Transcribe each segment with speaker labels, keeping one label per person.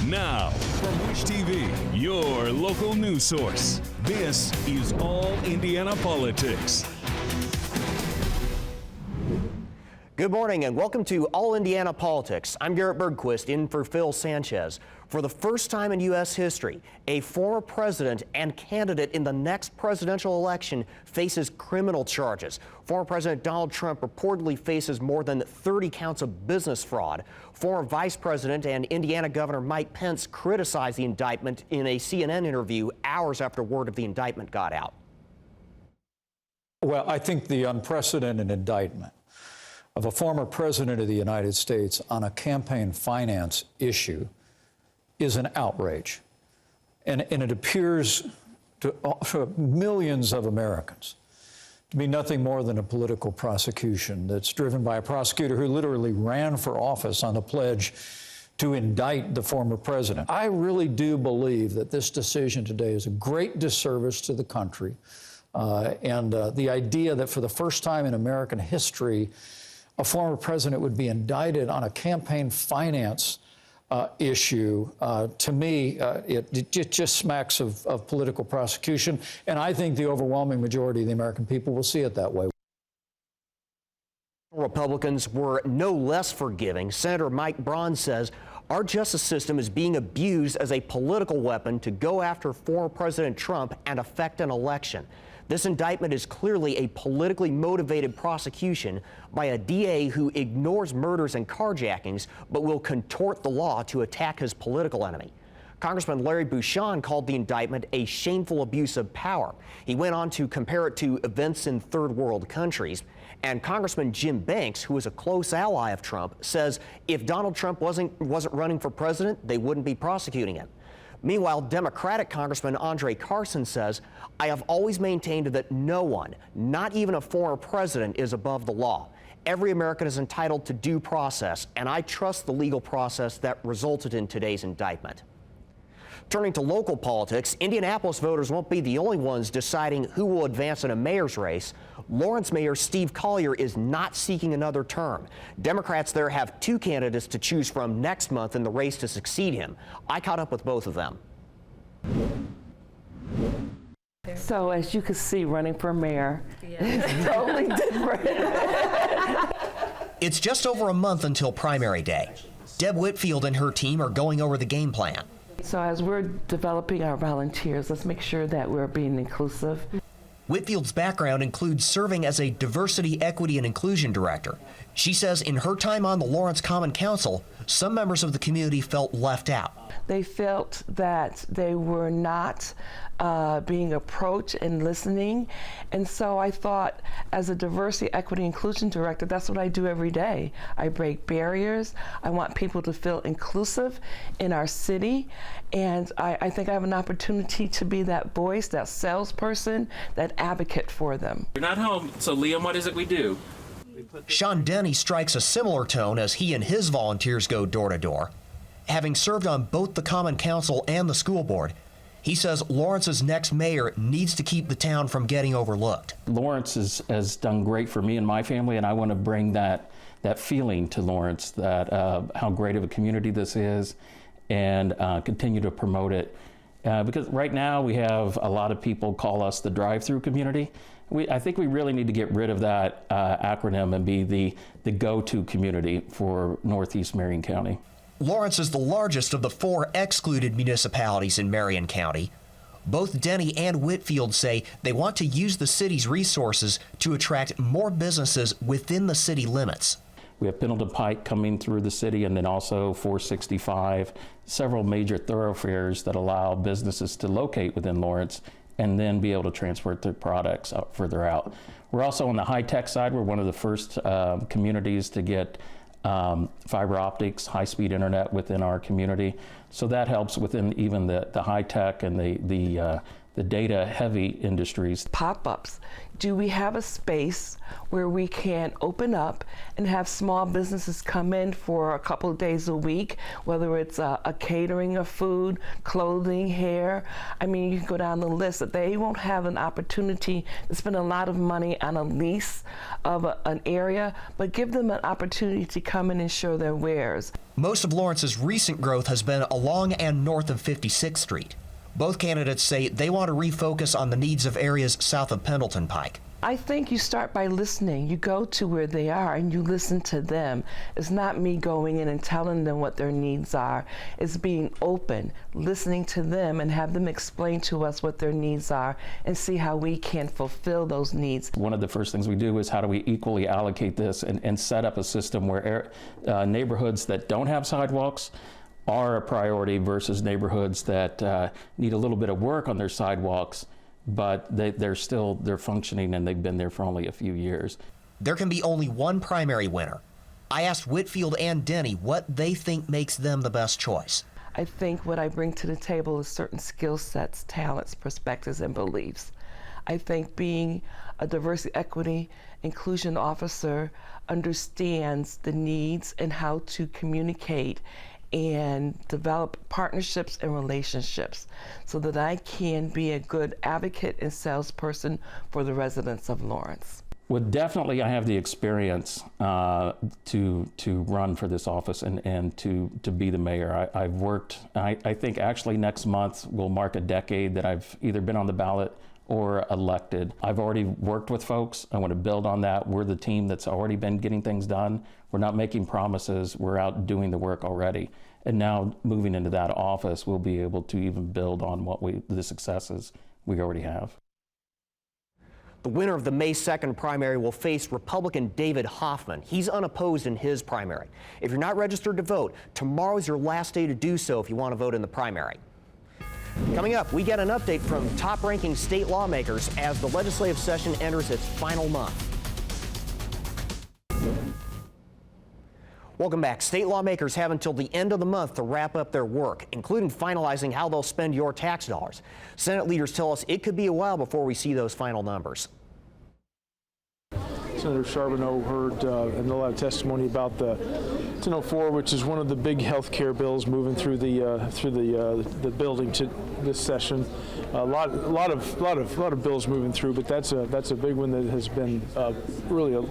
Speaker 1: Now, from Wish TV, your local news source, this is All Indiana Politics.
Speaker 2: Good morning and welcome to All Indiana Politics. I'm Garrett Bergquist in for Phil Sanchez. For the first time in U.S. history, a former president and candidate in the next presidential election faces criminal charges. Former President Donald Trump reportedly faces more than 30 counts of business fraud. Former Vice President and Indiana Governor Mike Pence criticized the indictment in a CNN interview hours after word of the indictment got out.
Speaker 3: Well, I think the unprecedented indictment of a former president of the United States on a campaign finance issue is an outrage. And it appears to millions of Americans to be nothing more than a political prosecution that's driven by a prosecutor who literally ran for office on the pledge to indict the former president. I really do believe that this decision today is a great disservice to the country. The idea that for the first time in American history, a former president would be indicted on a campaign finance issue, to me, it just smacks of political prosecution. And I think the overwhelming majority of the American people will see it that way.
Speaker 2: Republicans were no less forgiving. Senator Mike Braun says our justice system is being abused as a political weapon to go after former President Trump and affect an election. This indictment is clearly a politically motivated prosecution by a DA who ignores murders and carjackings, but will contort the law to attack his political enemy. Congressman Larry Bucshon called the indictment a shameful abuse of power. He went on to compare it to events in third world countries. And Congressman Jim Banks, who is a close ally of Trump, says if Donald Trump wasn't running for president, they wouldn't be prosecuting him. Meanwhile, Democratic Congressman Andre Carson says, I have always maintained that no one, not even a former president, is above the law. Every American is entitled to due process, and I trust the legal process that resulted in today's indictment. Turning to local politics, Indianapolis voters won't be the only ones deciding who will advance in a mayor's race. Lawrence Mayor Steve Collier is not seeking another term. Democrats there have two candidates to choose from next month in the race to succeed him. I caught up with both of them.
Speaker 4: So as you can see, running for mayor is totally different.
Speaker 2: It's just over a month until primary day. Deb Whitfield and her team are going over the game plan.
Speaker 4: So as we're developing our volunteers, let's make sure that we're being inclusive.
Speaker 2: Whitfield's background includes serving as a diversity, equity, and inclusion director. She says in her time on the Lawrence Common Council, some members of the community felt left out.
Speaker 4: They felt that they were not being approached and listening. And so I thought, as a diversity, equity, inclusion director, that's what I do every day. I break barriers. I want people to feel inclusive in our city. And I think I have an opportunity to be that voice, that salesperson, that advocate for them.
Speaker 5: You're not home, so Liam, what is it we do?
Speaker 2: Sean Denny strikes a similar tone as he and his volunteers go door to door. Having served on both the Common Council and the school board, he says Lawrence's next mayor needs to keep the town from getting overlooked.
Speaker 6: Lawrence has done great for me and my family, and I want to bring that feeling to Lawrence, that how great of a community this is, and continue to promote it. Because right now we have a lot of people call us the drive-through community. I think we really need to get rid of that acronym and be the go-to community for Northeast Marion County.
Speaker 2: Lawrence is the largest of the 4 excluded municipalities in Marion County. Both Denny and Whitfield say they want to use the city's resources to attract more businesses within the city limits.
Speaker 6: We have Pendleton Pike coming through the city, and then also 465, several major thoroughfares that allow businesses to locate within Lawrence and then be able to transport their products out further out. We're also on the high-tech side. We're one of the first communities to get fiber optics, high-speed internet within our community. So that helps within even the high-tech and the data-heavy industries.
Speaker 4: Pop-ups. Do we have a space where we can open up and have small businesses come in for a couple of days a week, whether it's a catering of food, clothing, hair? I mean, you can go down the list. That they won't have an opportunity to spend a lot of money on a lease of an area, but give them an opportunity to come in and show their wares.
Speaker 2: Most of Lawrence's recent growth has been along and north of 56th Street. Both candidates say they want to refocus on the needs of areas south of Pendleton Pike.
Speaker 4: I think you start by listening. You go to where they are and you listen to them. It's not me going in and telling them what their needs are. It's being open, listening to them and have them explain to us what their needs are and see how we can fulfill those needs.
Speaker 6: One of the first things we do is how do we equally allocate this and set up a system where neighborhoods that don't have sidewalks are a priority versus neighborhoods that need a little bit of work on their sidewalks, but they're functioning and they've been there for only a few years.
Speaker 2: There can be only one primary winner. I asked Whitfield and Denny what they think makes them the best choice.
Speaker 4: I think what I bring to the table is certain skill sets, talents, perspectives, and beliefs. I think being a diversity, equity, inclusion officer understands the needs and how to communicate and develop partnerships and relationships so that I can be a good advocate and salesperson for the residents of Lawrence.
Speaker 6: Well, definitely I have the experience to run for this office and to be the mayor. I've worked, I think actually next month will mark a decade that I've either been on the ballot or elected. I've already worked with folks. I want to build on that. We're the team that's already been getting things done. We're not making promises. We're out doing the work already. And now moving into that office, we'll be able to even build on the successes we already have.
Speaker 2: The winner of the May 2nd primary will face Republican David Hoffman. He's unopposed in his primary. If you're not registered to vote, tomorrow's your last day to do so if you want to vote in the primary. Coming up, we get an update from top-ranking state lawmakers as the legislative session enters its final month. Welcome back. State lawmakers have until the end of the month to wrap up their work, including finalizing how they'll spend your tax dollars. Senate leaders tell us it could be a while before we see those final numbers.
Speaker 7: Senator Charbonneau heard and a lot of testimony about the 1004, which is one of the big health care bills moving through the building to this session. A lot of bills moving through, but that's a big one that has been really a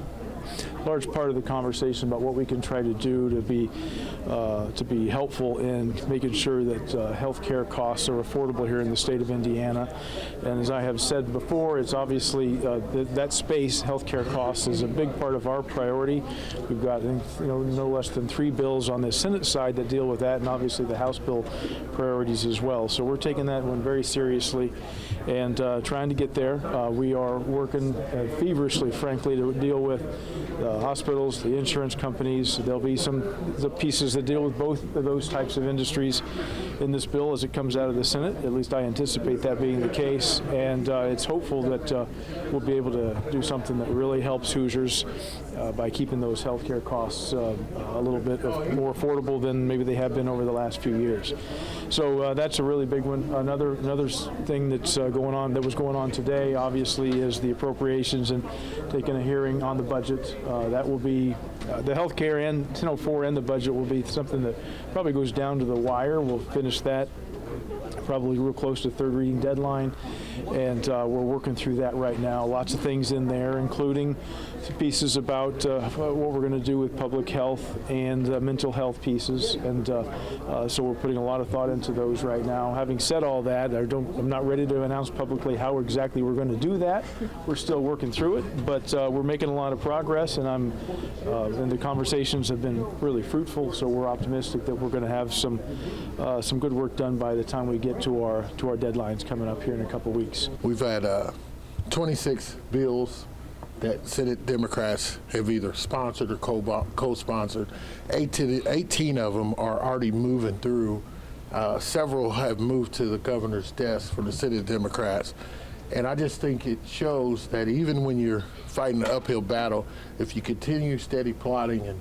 Speaker 7: large part of the conversation about what we can try to do to be helpful in making sure that health care costs are affordable here in the state of Indiana. And as I have said before, it's obviously that space, health care costs, is a big part of our priority. We've got no less than 3 bills on the Senate side that deal with that, and obviously the House bill priorities as well. So we're taking that one very seriously and trying to get there. We are working feverishly, frankly, to deal with the hospitals, the insurance companies. There'll be the pieces that deal with both of those types of industries in this bill as it comes out of the Senate. At least I anticipate that being the case, and it's hopeful that we'll be able to do something that really helps Hoosiers by keeping those health care costs a little bit more affordable than maybe they have been over the last few years. So that's a really big one. Another thing that's that was going on today, obviously, is the appropriations and taking a hearing on the budget. That will be the health care and 1004 and the budget will be something that probably goes down to the wire. We'll finish that probably real close to third reading deadline, and we're working through that right now. Lots of things in there, including some pieces about what we're going to do with public health and mental health pieces, and so we're putting a lot of thought into those right now. Having said all that, I'm not ready to announce publicly how exactly we're going to do that. We're still working through it, but we're making a lot of progress, and the conversations have been really fruitful, so we're optimistic that we're going to have some good work done by the time we get to our deadlines coming up here in a couple weeks.
Speaker 8: We've had 26 bills that Senate Democrats have either sponsored or co-sponsored. 18 of them are already moving through. Several have moved to the governor's desk for the Senate Democrats. And I just think it shows that even when you're fighting an uphill battle, if you continue steady plotting and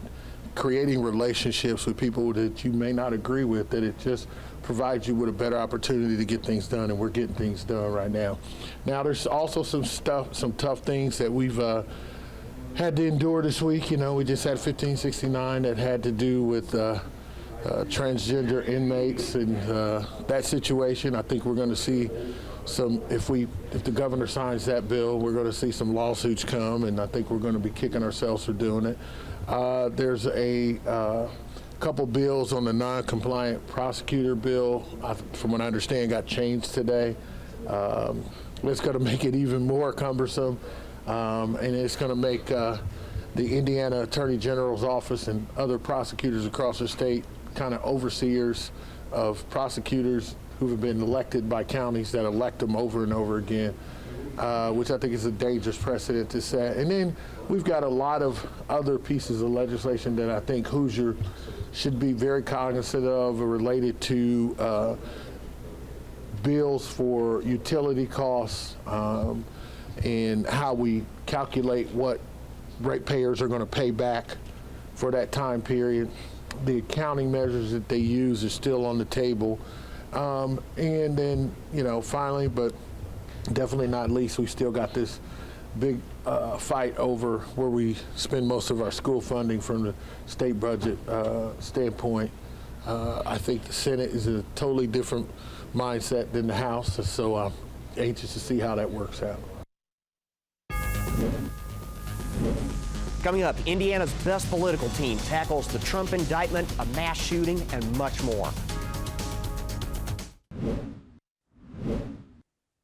Speaker 8: creating relationships with people that you may not agree with, that it just provides you with a better opportunity to get things done, and we're getting things done right now. Now, there's also some tough things that we've had to endure this week. We just had 1569 that had to do with transgender inmates and that situation. I think we're going to see if the governor signs that bill, we're going to see some lawsuits come, and I think we're going to be kicking ourselves for doing it. There's a couple bills on the non-compliant prosecutor bill, from what I understand, got changed today. It's going to make it even more cumbersome, and it's going to make the Indiana Attorney General's office and other prosecutors across the state kind of overseers of prosecutors who have been elected by counties that elect them over and over again, which I think is a dangerous precedent to set. And then we've got a lot of other pieces of legislation that I think Hoosier should be very cognizant of, related to bills for utility costs and how we calculate what ratepayers are going to pay back for that time period. The accounting measures that they use are still on the table. And then, finally, but definitely not least, we still got this big fight over where we spend most of our school funding from the state budget standpoint. I think the Senate is a totally different mindset than the House, so I'm anxious to see how that works out.
Speaker 2: Coming up, Indiana's best political team tackles the Trump indictment, a mass shooting, and much more.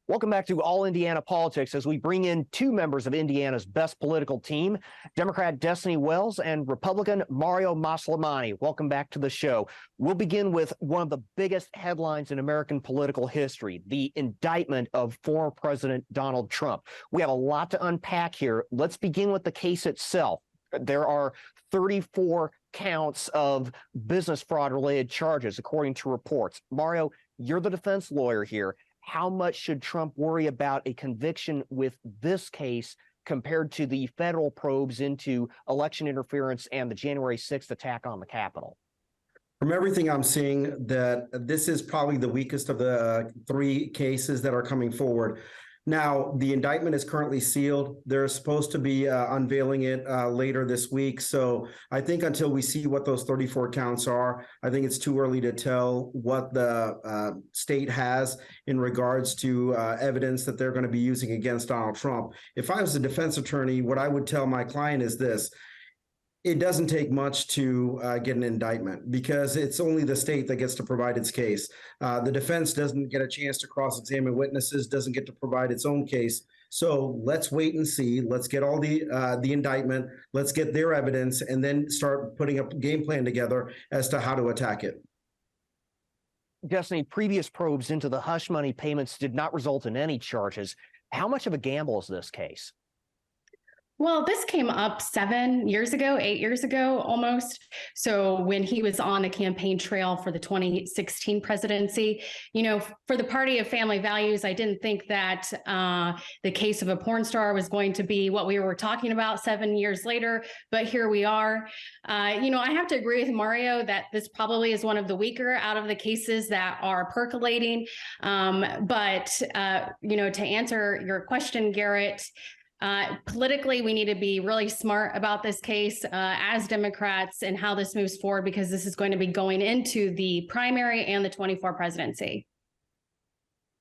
Speaker 2: Welcome back to All Indiana Politics as we bring in two members of Indiana's best political team, Democrat Destiny Wells and Republican Mario Maslamani. Welcome back to the show. We'll begin with one of the biggest headlines in American political history, the indictment of former President Donald Trump. We have a lot to unpack here. Let's begin with the case itself. There are 34 counts of business fraud-related charges, according to reports. Mario, you're the defense lawyer here. How much should Trump worry about a conviction with this case compared to the federal probes into election interference and the January 6th attack on the Capitol?
Speaker 9: From everything I'm seeing, that this is probably the weakest of the three cases that are coming forward. Now, the indictment is currently sealed. They're supposed to be unveiling it later this week. So I think until we see what those 34 counts are, I think it's too early to tell what the state has in regards to evidence that they're going to be using against Donald Trump. If I was a defense attorney, what I would tell my client is this. It doesn't take much to get an indictment because it's only the state that gets to provide its case. The defense doesn't get a chance to cross-examine witnesses, doesn't get to provide its own case. So let's wait and see. Let's get all the indictment. Let's get their evidence and then start putting a game plan together as to how to attack it.
Speaker 2: Destiny, previous probes into the hush money payments did not result in any charges. How much of a gamble is this case?
Speaker 10: Well, this came up 8 years ago, almost. So when he was on the campaign trail for the 2016 presidency, for the party of family values, I didn't think that the case of a porn star was going to be what we were talking about 7 years later, but here we are. I have to agree with Mario that this probably is one of the weaker out of the cases that are percolating. But to answer your question, Garrett, politically, we need to be really smart about this case as Democrats and how this moves forward, because this is going to be going into the primary and the 24 presidency.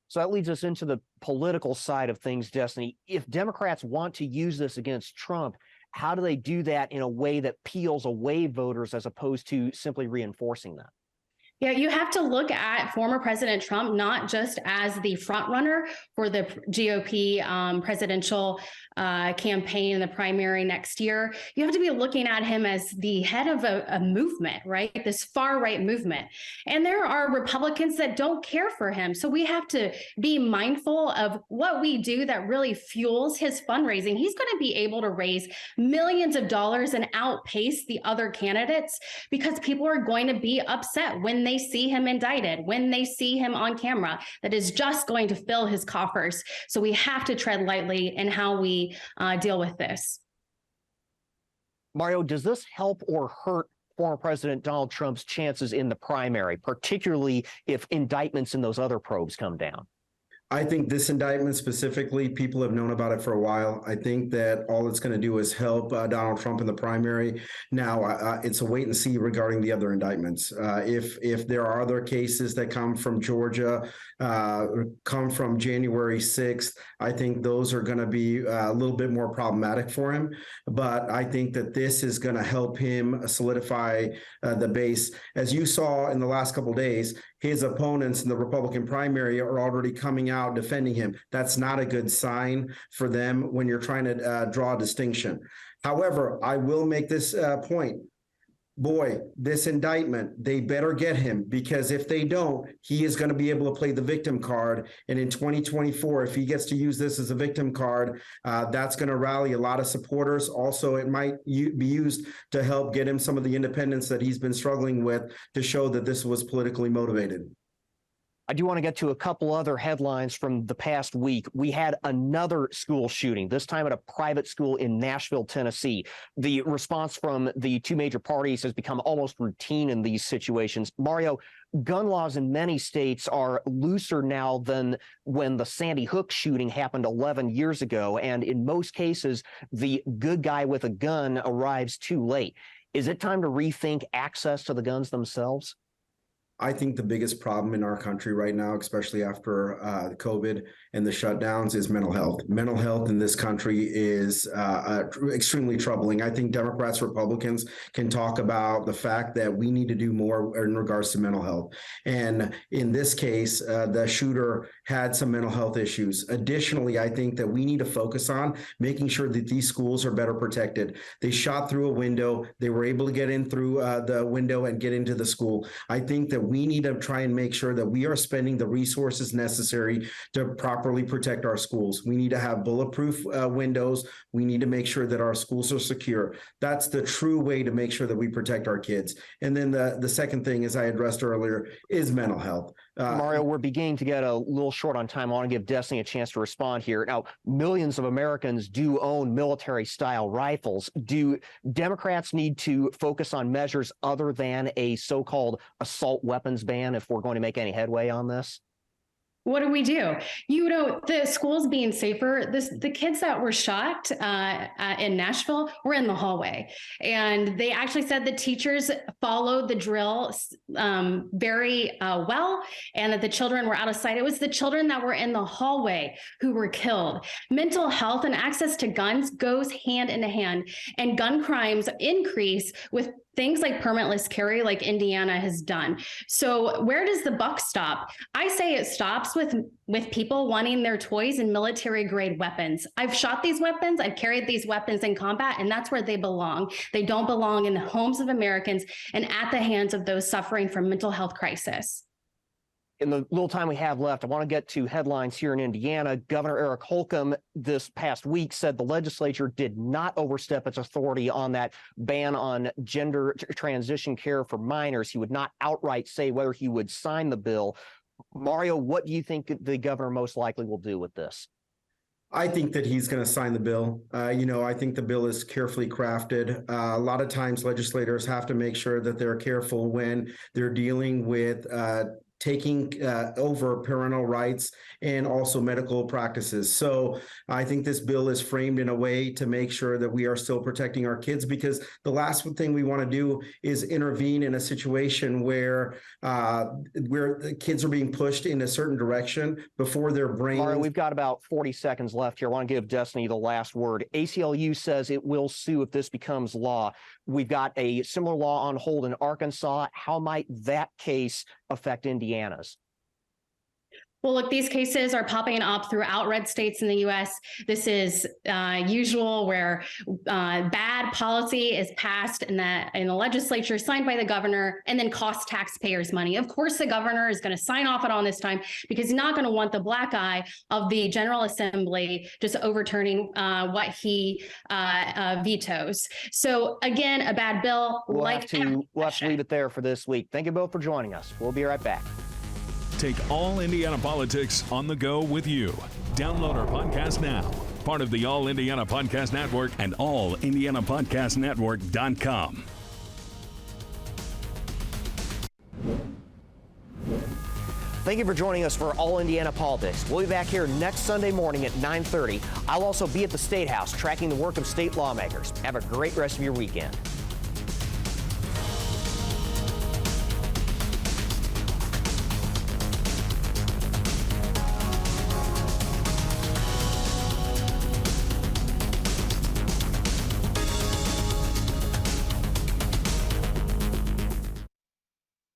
Speaker 2: So that leads us into the political side of things, Destiny. If Democrats want to use this against Trump, how do they do that in a way that peels away voters as opposed to simply reinforcing them?
Speaker 10: Yeah, you have to look at former President Trump not just as the front runner for the GOP presidential campaign in the primary next year. You have to be looking at him as the head of a movement, right? This far right movement. And there are Republicans that don't care for him. So we have to be mindful of what we do that really fuels his fundraising. He's going to be able to raise millions of dollars and outpace the other candidates because people are going to be upset when they see him indicted, when they see him on camera. That is just going to fill his coffers. So we have to tread lightly in how we deal with this.
Speaker 2: Mario, does this help or hurt former President Donald Trump's chances in the primary, particularly if indictments in those other probes come down?
Speaker 9: I think this indictment specifically, people have known about it for a while. I think that all it's going to do is help Donald Trump in the primary. Now, it's a wait and see regarding the other indictments. If there are other cases that come from Georgia, come from January 6th, I think those are going to be a little bit more problematic for him. But I think that this is going to help him solidify the base. As you saw in the last couple of days, his opponents in the Republican primary are already coming out defending him. That's not a good sign for them when you're trying to draw a distinction. However, I will make this point. Boy, this indictment, they better get him, because if they don't, he is going to be able to play the victim card. And in 2024, if he gets to use this as a victim card, that's going to rally a lot of supporters. Also, it might be used to help get him some of the independence that he's been struggling with, to show that this was politically motivated.
Speaker 2: I do want to get to a couple other headlines from the past week. We had another school shooting, this time at a private school in Nashville, Tennessee. The response from the two major parties has become almost routine in these situations. Mario, gun laws in many states are looser now than when the Sandy Hook shooting happened 11 years ago. And in most cases, the good guy with a gun arrives too late. Is it time to rethink access to the guns themselves?
Speaker 9: I think the biggest problem in our country right now, especially after COVID and the shutdowns, is mental health. Mental health in this country is extremely troubling. I think Democrats, Republicans can talk about the fact that we need to do more in regards to mental health. And in this case, the shooter had some mental health issues. Additionally, I think that we need to focus on making sure that these schools are better protected. They shot through a window. They were able to get in through the window and get into the school. I think that we need to try and make sure that we are spending the resources necessary to properly protect our schools. We need to have bulletproof windows. We need to make sure that our schools are secure. That's the true way to make sure that we protect our kids. And then the second thing, as I addressed earlier, is mental health.
Speaker 2: Mario, we're beginning to get a little short on time. I want to give Destiny a chance to respond here. Now, millions of Americans do own military-style rifles. Do Democrats need to focus on measures other than a so-called assault weapons ban if we're going to make any headway on this?
Speaker 10: What do we do? You know, the schools being safer, the kids that were shot in Nashville were in the hallway. And they actually said the teachers followed the drill very well, and that the children were out of sight. It was the children that were in the hallway who were killed. Mental health and access to guns goes hand in hand, and gun crimes increase with things like permitless carry, like Indiana has done. So where does the buck stop? I say it stops with people wanting their toys and military grade weapons. I've shot these weapons, I've carried these weapons in combat, and that's where they belong. They don't belong in the homes of Americans and at the hands of those suffering from mental health crisis.
Speaker 2: In the little time we have left, I want to get to headlines here in Indiana. Governor Eric Holcomb this past week said the legislature did not overstep its authority on that ban on gender transition care for minors. He would not outright say whether he would sign the bill. Mario, what do you think the governor most likely will do with this?
Speaker 9: I think that he's going to sign the bill. I think the bill is carefully crafted. A lot of times legislators have to make sure that they're careful when they're dealing with taking over parental rights and also medical practices. So I think this bill is framed in a way to make sure that we are still protecting our kids, because the last thing we want to do is intervene in a situation where the kids are being pushed in a certain direction before their brain.
Speaker 2: Mario, we've got about 40 seconds left here. I want to give Destiny the last word. ACLU says it will sue if this becomes law. We've got a similar law on hold in Arkansas. How might that case affect Indiana's?
Speaker 10: Well, look, these cases are popping up throughout red states in the U.S. This is usual, where bad policy is passed in the legislature, signed by the governor, and then costs taxpayers money. Of course, the governor is going to sign off on this time, because he's not going to want the black eye of the General Assembly just overturning what he vetoes. So again, a bad bill.
Speaker 2: We'll have to leave it there for this week. Thank you both for joining us. We'll be right back.
Speaker 1: Take All Indiana Politics on the go with you. Download our podcast now. Part of the All Indiana Podcast Network and allindianapodcastnetwork.com.
Speaker 2: Thank you for joining us for All Indiana Politics. We'll be back here next Sunday morning at 9:30. I'll also be at the State House tracking the work of state lawmakers. Have a great rest of your weekend.